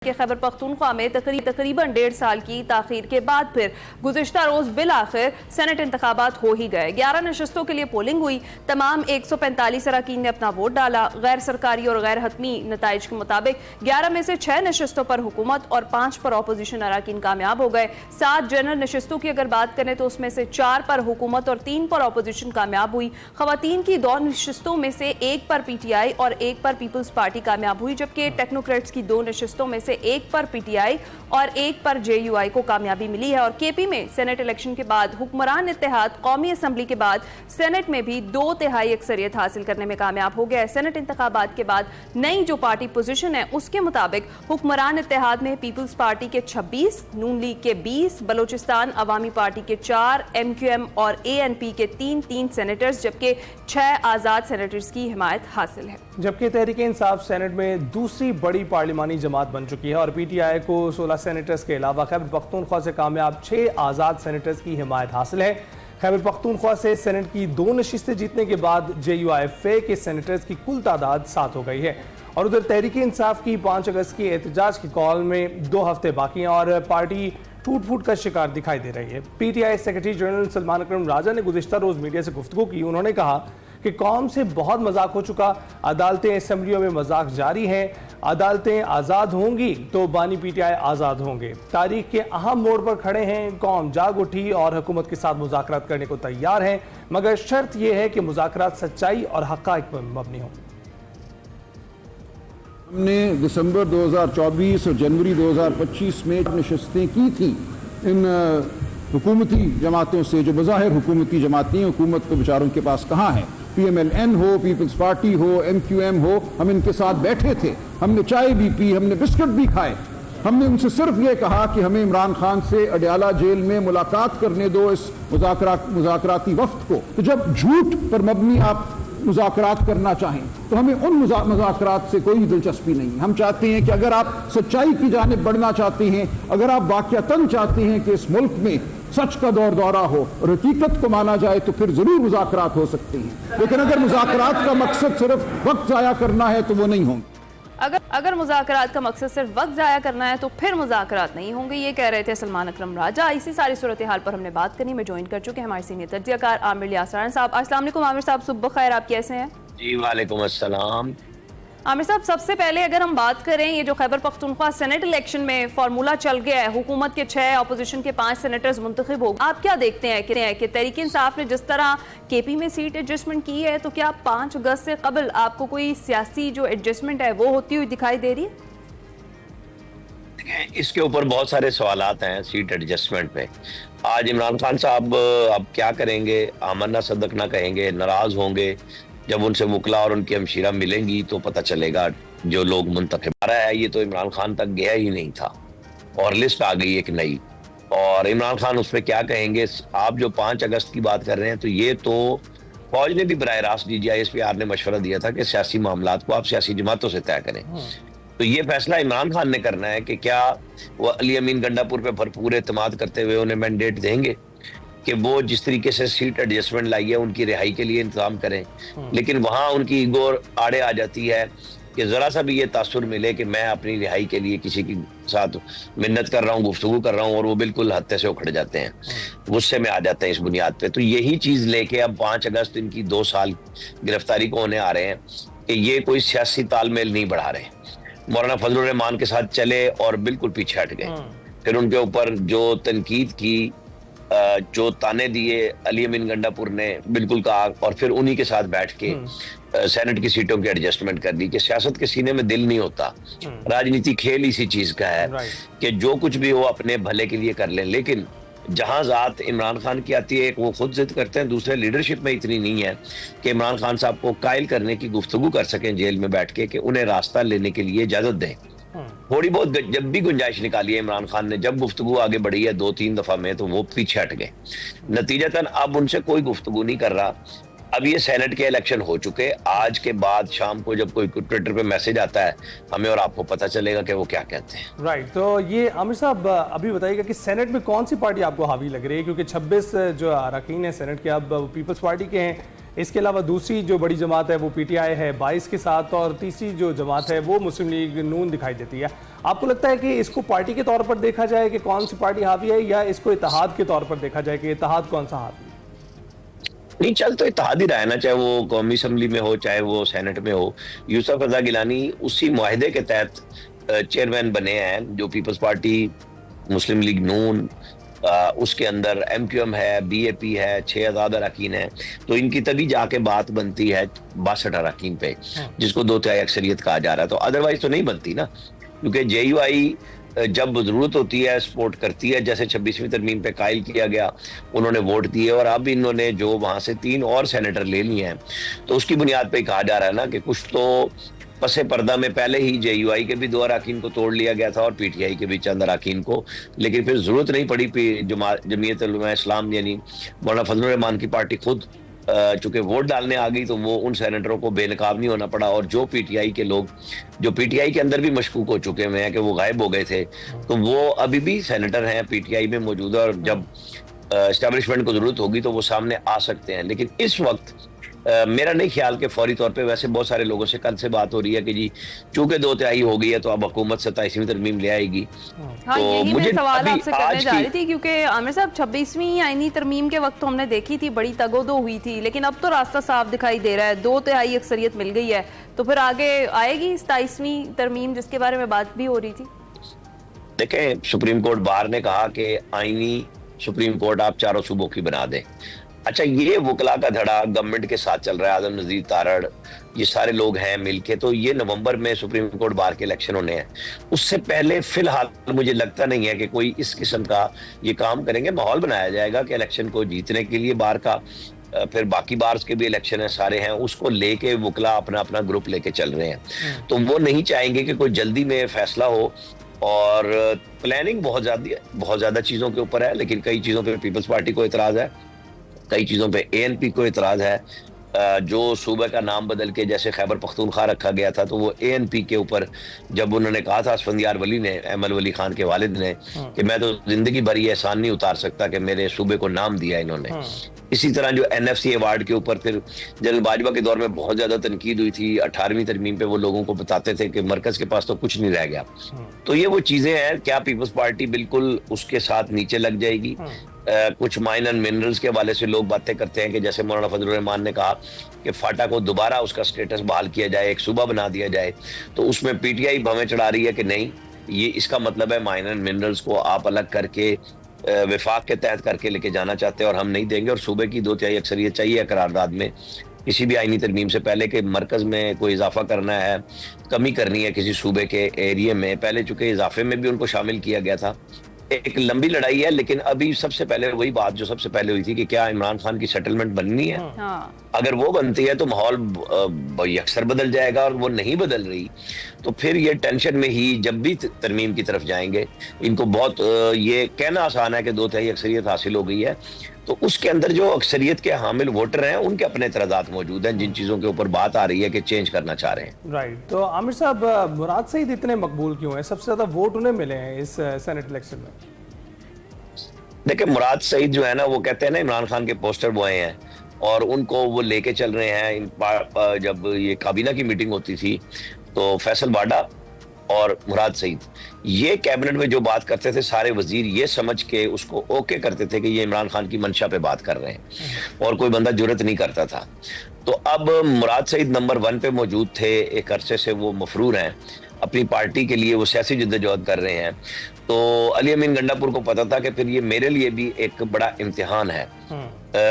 के खैबर पख्तूनख्वा में तकरीबन 1.5 साल की ताखीर के बाद फिर गुज़िश्ता रोज बिल आखिर सेनेट इंतखाबात हो ही गए। 11 नशस्तों के लिए पोलिंग हुई। तमाम 145 अरकान ने अपना वोट डाला। गैर सरकारी और गैर हतमी नताइज के मुताबिक 11 में से 6 नशस्तों पर हुकूमत और 5 पर अपोजिशन अरकान कामयाब हो गए। 7 जनरल नशस्तों की अगर बात करें तो उसमें से 4 पर हुकूमत और 3 पर अपोजिशन कामयाब हुई। खवातीन की 2 नशस्तों में से 1 पर PTI और 1 पर पीपल्स पार्टी कामयाब हुई, जबकि टेक्नोक्रेट्स की 2 नशस्तों में से 1 पर PTI और 1 पर JUI को कामयाबी मिली है। और KP में सेनेट इलेक्शन के बाद हुक्मरान इत्तेहाद कौमी असम्बली के बाद सेनेट में भी 2/3 अक्सरियत हासिल करने में कामयाब हो गया है। सेनेट इंतखाबात के बाद नई जो पार्टी पोजीशन है उसके मुताबिक हुक्मरान इत्तेहाद में पीपल्स पार्टी के 26, नून लीग के 20, बलोचिस्तान अवामी पार्टी के 4, MQM और ANP के 3 सेनेटर्स, जबकि 6 आज़ाद सेनेटर्स की हिमायत हासिल है। जबकि तहरीक इंसाफ सेनेट में दूसरी बड़ी पार्लिमानी जमात बन चुकी है और PTI को 16 सेनेटर्स के अलावा खैबर पख्तूनख्वा से कामयाब 6 आज़ाद सेनेटर्स की हिमायत हासिल है। खैबर पख्तूनख्वा से सेनेट की 2 नशिस्तें जीतने के बाद JUI के सेनेटर्स की कुल तादाद 7 हो गई है। और उधर तहरीक इंसाफ की 5 अगस्त की एहतजाज की कॉल में 2 हफ्ते बाकी हैं और पार्टी टूट फूट का शिकार दिखाई दे रही है। PTI सेक्रेटरी जनरल सलमान अकरम राजा ने गुज़िश्ता रोज मीडिया से गुफ्तगू की। उन्होंने कहा कि कौम से बहुत मजाक हो चुका, अदालतें असम्बलियों में मजाक जारी हैं, अदालतें आज़ाद होंगी तो बानी PTI आज़ाद होंगे। तारीख के अहम मोड़ पर खड़े हैं, कौम जाग उठी और हुकूमत के साथ मुज़ाकरात करने को तैयार है, मगर शर्त यह है कि मुज़ाकरात सच्चाई और हक़ाइक़ पर मबनी हो। हमने दिसंबर 2024 और जनवरी 2025 में नशस्तें की थी इन हुकूमती जमातों से जो बज़ाहिर हुकूमती जमातें, हुकूमत तो बेचारों के पास कहाँ है। PMLN हो, पीपल्स पार्टी हो, MQM हो, हम इनके साथ बैठे थे, हमने चाय भी पी, हमने बिस्कुट भी खाए। हमने उनसे सिर्फ ये कहा कि हमें इमरान खान से अडयाला जेल में मुलाकात करने दो इस मुज़ाकराती वफ्त को। तो जब झूठ पर मबनी आप मुज़ाकरात करना चाहें तो हमें उन मुज़ाकरात से कोई दिलचस्पी नहीं। हम चाहते हैं कि अगर आप सच्चाई की जानिब बढ़ना चाहते हैं, अगर आप वाक़यातन चाहते हैं कि इस मुल्क में सच का दौरा हो और हकीकत को माना जाए तो फिर जरूर मुज़ाकरात हो सकते हैं। लेकिन अगर मुज़ाकरात का मकसद सिर्फ वक्त ज़ाया करना है तो वो नहीं होंगे। अगर मुज़ाकरात का मकसद सिर्फ वक्त ज़ाया करना है तो फिर मुज़ाकरात नहीं होंगे, ये कह रहे थे सलमान अकरम राजा। इसी सारी सूरत हाल पर हमने बात करनी में ज्वाइन कर चुके हैं हमारे सीनियर तज्ज़ियाकार आमिर यासरान साहब। अस्सलाम वालेकुम आमिर साहब, सुबह खैर, आप कैसे हैं? जी वालेकुम अस्सलाम। आमिर साहब, सबसे पहले अगर हम बात करें, ये जो खैबर पख्तूनख्वा सेनेट इलेक्शन में फार्मूला चल गया है, हुकूमत के 6, अपोजिशन के 5 सेनेटर्स मुंतखब हो, आप क्या देखते हैं कि तहरीक इंसाफ ने जिस तरह KP में सीट एडजस्टमेंट की है, तो क्या 5 अगस्त से कबल आपको कोई सियासी जो एडजस्टमेंट है वो होती हुई दिखाई दे रही है? इसके ऊपर बहुत सारे सवालात हैं सीट एडजस्टमेंट पे। आज इमरान खान साहब अब क्या करेंगे? आमन्ना सदक ना कहेंगे, नाराज होंगे। जब उनसे मुकला और उनकी हमशीरा मिलेंगी तो पता चलेगा जो लोग मुंतखब आ रहा है। ये तो इमरान खान तक गया ही नहीं था और लिस्ट आ गई एक नई, और इमरान खान उस पर क्या कहेंगे? आप जो 5 अगस्त की बात कर रहे हैं, तो ये तो फौज ने भी बराह रास्त DGI SPR ने मशवरा दिया था कि सियासी मामलात को आप सियासी जमातों से तय करें। तो ये फैसला इमरान खान ने करना है कि क्या वो अली अमीन गंडापुर पे भरपूर एतमाद करते हुए उन्हें मैंडेट देंगे कि वो जिस तरीके से सीट एडजस्टमेंट लाई है उनकी रिहाई के लिए इंतजाम करें। लेकिन वहां उनकी ईगो आड़े आ जाती है कि जरा सा भी ये तासुर मिले कि मैं अपनी रिहाई के लिए किसी के साथ मिन्नत कर रहा हूँ, गुफ्तगू कर रहा हूँ, और वो बिल्कुल हत्थे से उखड़ जाते हैं, गुस्से में आ जाते हैं इस बुनियाद पे। तो यही चीज लेके अब 5 अगस्त इनकी 2 साल गिरफ्तारी को होने आ रहे हैं कि ये कोई सियासी तालमेल नहीं बढ़ा रहे। मौलाना फजलुर रहमान के साथ चले और बिल्कुल पीछे हट गए। फिर उनके ऊपर जो तनकीद की, जो ताने दिए अली अमीन गंडापुर ने, बिल्कुल कहा, और फिर उन्हीं के साथ बैठ के सेनेट की सीटों की एडजस्टमेंट कर दी कि सियासत के सीने में दिल नहीं होता। राजनीति खेल इसी चीज का है कि जो कुछ भी हो अपने भले के लिए कर लें। लेकिन जहां जात इमरान खान की आती है, एक वो खुद जिद करते हैं, दूसरे लीडरशिप में इतनी नहीं है कि इमरान खान साहब को कायल करने की गुफ्तगू कर सकें जेल में बैठ के, कि उन्हें रास्ता लेने के लिए इजाजत दें। थोड़ी बहुत जब भी गुंजाइश निकाली है इमरान खान ने, जब गुफ्तगू आगे बढ़ी है 2-3 दफा में, तो वो पीछे हट गए। नतीजतन अब उनसे कोई गुफ्तगू नहीं कर रहा। अब ये सेनेट के इलेक्शन हो चुके, आज के बाद शाम को जब कोई ट्विटर पे मैसेज आता है, हमें और आपको पता चलेगा कि वो क्या कहते हैं। राइट, तो ये आमिर साहब अभी बताइएगा कि सेनेट में कौन सी पार्टी आपको हावी लग रही है? क्योंकि 26 जो अरकान है सेनेट के अब पीपल्स पार्टी के हैं, इसके अलावा दूसरी जो बड़ी जमात है वो पीटीआई है 22 के साथ, और तीसरी जो जमात है वो मुस्लिम लीग नून दिखाई देती है। आपको लगता है कि इसको पार्टी के तौर पर देखा जाए कि कौन सी पार्टी हावी है, या इसको इत्तेहाद के तौर पर देखा जाए कि इत्तेहाद कौन सा हावी है? नहीं, चल तो इत्तेहाद ही रहा है ना, चाहे वो कौमी असम्बली में हो चाहे वो सेनेट में हो। यूसुफ रजा गिलानी उसी मुआहदे के तहत चेयरमैन बने हैं, जो पीपल्स पार्टी, मुस्लिम लीग नून, उसके अंदर MQM है, BAP है, 6 आजाद अरकान है। तो इनकी तभी जाके बात बनती है 62 अरकान पे, जिसको 2/3 अक्सरियत कहा जा रहा है। तो अदरवाइज तो नहीं बनती ना, क्योंकि JUI जब जरूरत होती है सपोर्ट करती है। जैसे 26वीं तरमीम पे कायल किया गया, उन्होंने वोट दिए, और अब इन्होंने जो वहां से 3 और सेनेटर ले लिए हैं, तो उसकी बुनियाद पे कहा जा रहा है ना कि कुछ तो पसे पर्दा में पहले ही JUI के भी 2 अरकान को तोड़ लिया गया था और PTI के भी चंद अरकान को, लेकिन फिर जरूरत नहीं पड़ी। जमीयत उलमा इस्लाम यानी मौलाना फजलुर रहमान की पार्टी खुद चूंकि वोट डालने आ गई, तो वो उन सेनेटरों को बेनकाब नहीं होना पड़ा। और जो PTI के लोग जो PTI के अंदर भी मशकूक हो चुके हुए हैं कि वो गायब हो गए थे, तो वो अभी भी सेनेटर हैं PTI में मौजूद है, और जब एस्टेब्लिशमेंट को जरूरत होगी तो वो सामने आ सकते हैं। लेकिन इस वक्त मेरा नहीं ख्याल कि फौरी तौर पे, वैसे बहुत सारे लोगों से कल से बात हो रही है कि जी चूंकि 2/3 हो गई है तो अब हुकूमत 27वीं तरमीम ले आएगी। हाँ, तो यही मुझे मैं सवाल अभी आपसे करने आज जा की रही थी, क्योंकि आमिर साहब 26वीं आईनी तरमीम के वक्त तो हमने देखी थी बड़ी तगोदो हुई थी, लेकिन अब तो रास्ता साफ दिखाई दे रहा है, 2/3 अक्सरियत मिल गई है। तो फिर आगे आएगी 27वीं तरमीम, जिसके बारे में बात भी हो रही थी। देखें, सुप्रीम कोर्ट बार ने कहा कि आईनी सुप्रीम कोर्ट आप चारों सूबों की बना दें। अच्छा, ये वकला का धड़ा गवर्नमेंट के साथ चल रहा है, आदम नजीर तारड़, ये सारे लोग हैं मिलके, तो ये नवंबर में सुप्रीम कोर्ट बार के इलेक्शन होने हैं। उससे पहले फिलहाल मुझे लगता नहीं है कि कोई इस किस्म का ये काम करेंगे। माहौल बनाया जाएगा कि इलेक्शन को जीतने के लिए बार का, फिर बाकी बार्स के भी इलेक्शन है, सारे हैं, उसको लेके वकला अपना अपना ग्रुप लेके चल रहे हैं। तो वो नहीं चाहेंगे कि कोई जल्दी में फैसला हो, और प्लानिंग बहुत ज्यादा चीजों के ऊपर है। लेकिन कई चीजों पे पीपल्स पार्टी को इतराज है, कई चीजों पे ANP को इतराज है। जो सूबे का नाम बदल के जैसे खैबर पख्तूनख्वा रखा गया था, तो वो ANP के ऊपर जब उन्होंने कहा था असफंदियार वली ने, अहमद वली खान के वालिद ने, कि मैं तो जिंदगी भर ये एहसान नहीं उतार सकता कि मेरे सूबे को नाम दिया इन्होंने। इसी तरह जो NFC अवार्ड के ऊपर फिर जनरल बाजवा के दौर में बहुत ज्यादा तनकीद हुई थी। 18वीं तरमीम पे वो लोगों को बताते थे कि मरकज के पास तो कुछ नहीं रह गया। तो ये वो चीजें हैं, क्या पीपल्स पार्टी बिल्कुल उसके साथ नीचे लग जाएगी? कुछ माइन एंड मिनरल्स के हवाले से लोग बातें करते हैं कि जैसे मौलाना फजलुर रहमान ने कहा कि फाटा को दोबारा उसका स्टेटस बहाल किया जाए, एक सूबा बना दिया जाए। तो उसमें PTI भवें चढ़ा रही है कि नहीं, ये इसका मतलब है माइन एंड मिनरल्स को आप अलग करके विफाक के तहत करके लेके जाना चाहते हैं, और हम नहीं देंगे। और सूबे की 2/3 अक्सरियत चाहिए करारदाद में, किसी भी आईनी तरमीम से पहले कि मरकज में कोई इजाफा करना है, कमी करनी है किसी सूबे के एरिया में। पहले चूंकि इजाफे में भी उनको शामिल किया गया था, एक लंबी लड़ाई है। लेकिन अभी सबसे पहले वही बात जो सबसे पहले हुई थी कि क्या इमरान खान की सेटलमेंट बननी है। अगर वो बनती है तो माहौल यकसर बदल जाएगा, और वो नहीं बदल रही तो फिर ये टेंशन में ही जब भी तरमीम की तरफ जाएंगे। इनको बहुत ये कहना आसान है कि 2/3 अक्सरियत हासिल हो गई है, तो उसके अंदर जो अक्सरियत के हामिल वोटर हैं उनके अपने इतराज़ात मौजूद हैं, जिन चीजों के ऊपर बात आ रही है कि चेंज करना चाह रहे हैं। राइट। तो आमिर साहब, मुराद सईद इतने मकबूल क्यों है? सबसे ज्यादा वोट उन्हें मिले हैं इस सेनेट इलेक्शन में। देखिए, मुराद सईद जो है ना, वो कहते हैं ना इमरान खान के पोस्टर बॉय हैं, और उनको वो लेके चल रहे हैं। जब ये काबीना की मीटिंग होती थी तो फैसल बाडा और मुराद सईद ये कैबिनेट में जो बात करते थे, सारे वजीर ये समझ के उसको ओके करते थे कि ये इमरान खान की मंशा पे बात कर रहे हैं, और कोई बंदा जुर्रत नहीं करता था। तो अब मुराद सईद नंबर 1 पे मौजूद थे, एक अरसे से वो मफरूर हैं, अपनी पार्टी के लिए वो सियासी जद्दोजहद कर रहे हैं। तो अली अमीन गंडापुर को पता था कि फिर ये मेरे लिए भी एक बड़ा इम्तिहान है।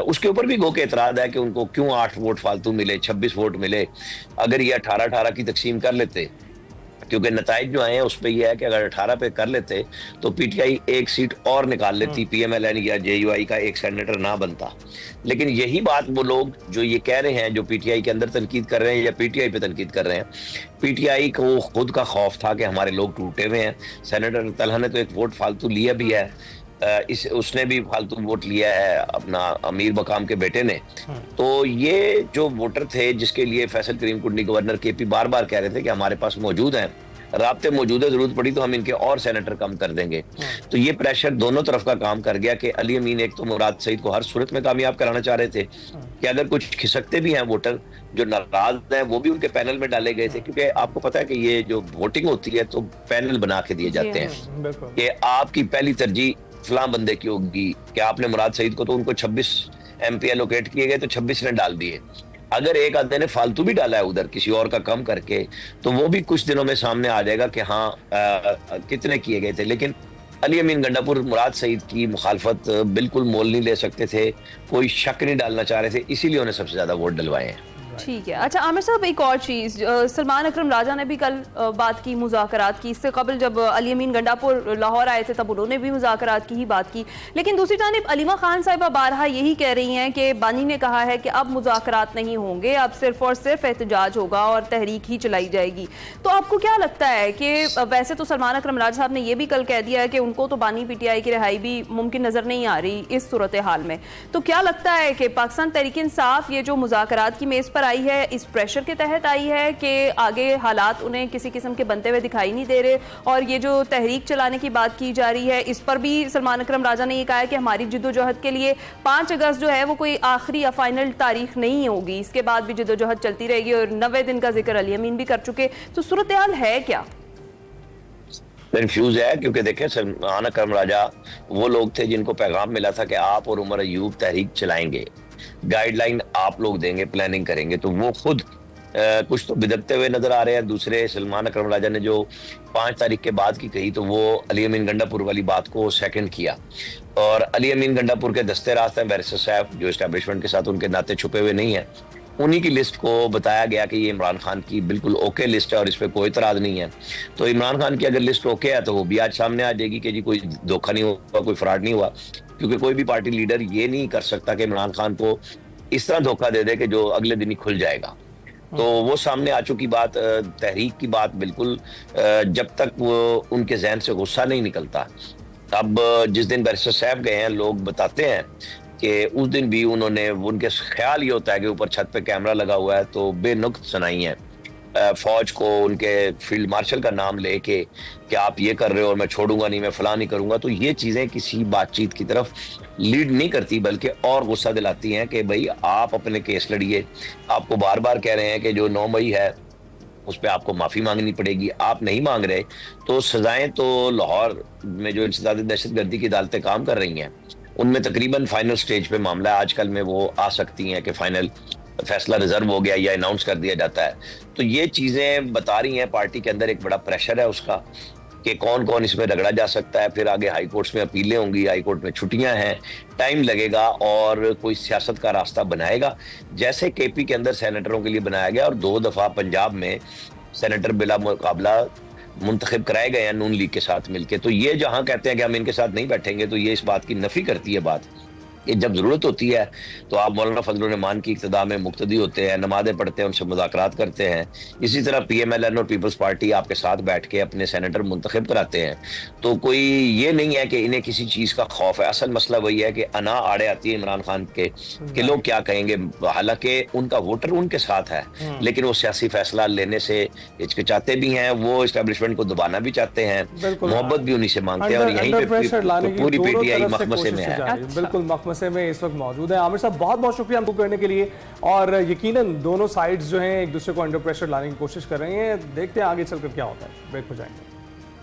उसके ऊपर भी गो के एतराज है कि उनको क्यों 8 वोट फालतू मिले, 26 वोट मिले। अगर ये 18-18 की तकसीम कर लेते, क्योंकि नताइज जो आए हैं उस पर यह है कि अगर 18 पे कर लेते तो PTI एक सीट और निकाल लेती, PMLN या JUI का एक सेनेटर ना बनता। लेकिन यही बात वो लोग जो ये कह रहे हैं, जो PTI के अंदर तनकीद कर रहे हैं या PTI पे तनकीद कर रहे हैं, PTI को खुद का खौफ था कि हमारे लोग टूटे हुए हैं। सेनेटर तलहा ने तो एक वोट फालतू लिया भी है, उसने भी फालतू वोट लिया है अपना अमीर मकाम के बेटे ने। तो ये जो वोटर थे जिसके लिए फैसल करीम कुंडी गवर्नर KP बार बार कह रहे थे कि हमारे पास मौजूद हैं, राब्ते मौजूद है, जरूरत पड़ी तो हम इनके और सेनेटर कम कर देंगे। तो ये प्रेशर दोनों तरफ का काम कर गया कि अली अमीन एक तो मुराद सईद को हर सूरत में कामयाब कराना चाह रहे थे, कि अगर कुछ खिसकते भी हैं वोटर जो नाराज हैं वो भी उनके पैनल में डाले गए थे, क्योंकि आपको पता है कि ये जो वोटिंग होती है तो पैनल बना के दिए जाते हैं बिल्कुल। कि आपकी पहली तरजीह फलां बंदे की होगी, कि आपने मुराद सईद को तो उनको 26 MP एलोकेट किए गए तो 26 ने डाल दिए। अगर एक आधे ने फालतू भी डाला है उधर किसी और का कम करके तो वो भी कुछ दिनों में सामने आ जाएगा कि हाँ कितने किए गए थे। लेकिन अली अमीन गंडापुर मुराद सईद की मुखालफत बिल्कुल मोल नहीं ले सकते थे, कोई शक नहीं डालना चाह रहे थे, इसीलिए उन्हें सबसे ज्यादा वोट डलवाए हैं। ठीक है। अच्छा आमिर साहब, एक और चीज़, सलमान अकरम राजा ने भी कल बात की, मुज़ाकरात की। इससे कबल जब अली अमीन गंडापुर लाहौर आए थे तब उन्होंने भी मुज़ाकरात की ही बात की। लेकिन दूसरी जानिब अलीमा खान साहिबा बारहा यही कह रही हैं कि बानी ने कहा है कि अब मुज़ाकरात नहीं होंगे, अब सिर्फ और सिर्फ एहतजाज होगा और तहरीक ही चलाई जाएगी। तो आपको क्या लगता है कि वैसे तो सलमान अकरम राजा साहब ने यह भी कल कह दिया है कि उनको तो बानी PTI की रिहाई भी मुमकिन नज़र नहीं आ रही इस सूरत हाल में, तो क्या लगता है कि पाकिस्तान तहरीक इंसाफ ये जो मुज़ाकरात की मेज़ पर आई है इस प्रेशर के तहत आई है कि आगे हालात उन्हें किसी किस्म के बनते हुए दिखाई नहीं दे रहे, और ये जो तहरीक चलाने की बात की जा रही है इस पर भी सलमान अकरम राजा ने ये कहा है कि हमारी जिद्दोजहद के लिए 5 अगस्त जो है वो कोई आखिरी या फाइनल तारीख नहीं होगी, इसके बाद भी जिद्दोजहद चलती रहेगी, और 90 दिन का जिक्र अली अमीन भी कर चुके। तो सूरत हाल है क्या? कंफ्यूज है, क्योंकि देखें सलमान अकरम राजा वो लोग थे जिनको पैगाम मिला था कि आप और उमर अयूब तहरीक चलाएंगे, गाइडलाइन आप लोग देंगे, प्लानिंग करेंगे, तो वो खुद कुछ तो बिदकते हुए नजर आ रहे हैं। दूसरे सलमान अकरम राजा ने जो 5 तारीख के बाद की कही तो वो अली अमीन गंडापुर वाली बात को सेकंड किया, और अली अमीन गंडापुर के दस्ते रास्त हैं बैरिस्टर साहब जो एस्टैब्लिशमेंट के साथ उनके नाते छुपे हुए नहीं है, उन्हीं की लिस्ट को बताया गया कि ये इमरान खान की बिल्कुल ओके लिस्ट है और इस पर कोई इतराज नहीं है। तो इमरान खान की अगर लिस्ट ओके है तो वो भी आज सामने आ जाएगी कि जी कोई धोखा नहीं हुआ, कोई फ्रॉड नहीं हुआ, क्योंकि कोई भी पार्टी लीडर ये नहीं कर सकता कि इमरान खान को इस तरह धोखा दे दे कि जो अगले दिन ही खुल जाएगा। तो वो सामने आ चुकी बात, तहरीक की बात बिल्कुल जब तक वो उनके जहन से गुस्सा नहीं निकलता। अब जिस दिन बैरिस्टर साहब गए हैं लोग बताते हैं कि उस दिन भी उन्होंने, उनके ख्याल ये होता है कि ऊपर छत पे कैमरा लगा हुआ है तो बेनुक्त सुनाई है फौज को, उनके फील्ड मार्शल का नाम लेके कि आप ये कर रहे हो और मैं छोड़ूंगा नहीं, मैं फलां नहीं करूंगा। तो ये चीजें किसी बातचीत की तरफ लीड नहीं करती, बल्कि और गुस्सा दिलाती हैं कि भाई आप अपने केस लड़िए। आपको बार बार कह रहे हैं कि जो 9 मई है उस पर आपको माफी मांगनी पड़ेगी, आप नहीं मांग रहे तो सजाएं तो लाहौर में जो इंसदाद दहशतगर्दी की अदालतें काम कर रही हैं उनमें तकरीबन फाइनल स्टेज पे मामला है, आजकल में वो आ सकती हैं कि फाइनल फैसला रिजर्व हो गया या अनाउंस कर दिया जाता है। तो ये चीजें बता रही हैं पार्टी के अंदर एक बड़ा प्रेशर है उसका कि कौन कौन इसमें रगड़ा जा सकता है। फिर आगे हाई कोर्ट्स में अपीलें होंगी, हाई कोर्ट में छुट्टियां हैं, टाइम लगेगा और कोई सियासत का रास्ता बनाएगा, जैसे KP के अंदर सेनेटरों के लिए बनाया गया और 2 दफा पंजाब में सेनेटर बिला मुकाबला मुंतखब कराए गए हैं नून लीग के साथ मिलके। तो ये जहां कहते हैं कि हम इनके साथ नहीं बैठेंगे तो ये इस बात की नफी करती है बात कि जब जरूरत होती है तो आप मौलाना फजलुर रहमान की इक्तदा में मुक्तदी होते हैं, नमाजें पढ़ते हैं, उनसे मुज़ाकरात करते हैं। इसी तरह PMLN और पीपल्स पार्टी आपके साथ बैठ के अपने सेनेटर मुंतखब कराते हैं। तो कोई ये नहीं है कि इन्हें किसी चीज का खौफ है, असल मसला वही है कि अना आड़े आती है इमरान खान के कि लोग क्या कहेंगे। हालांकि उनका वोटर उनके साथ है लेकिन वो सियासी फैसला लेने से हिचकिचाते भी हैं, वो एस्टेब्लिशमेंट को दबाना भी चाहते हैं, मोहब्बत भी उन्हीं से मांगते हैं, और यहीं पे पूरी PTI मखमसे में है। बिल्कुल मखमसे में इस वक्त मौजूद है। आमिर साहब बहुत बहुत शुक्रिया हमको करने के लिए, और यकीनन दोनों साइड्स जो हैं एक दूसरे को अंडर प्रेशर लाने की कोशिश कर रही हैं। देखते हैं आगे चलकर क्या होता है। ब्रेक हो जाएंगे।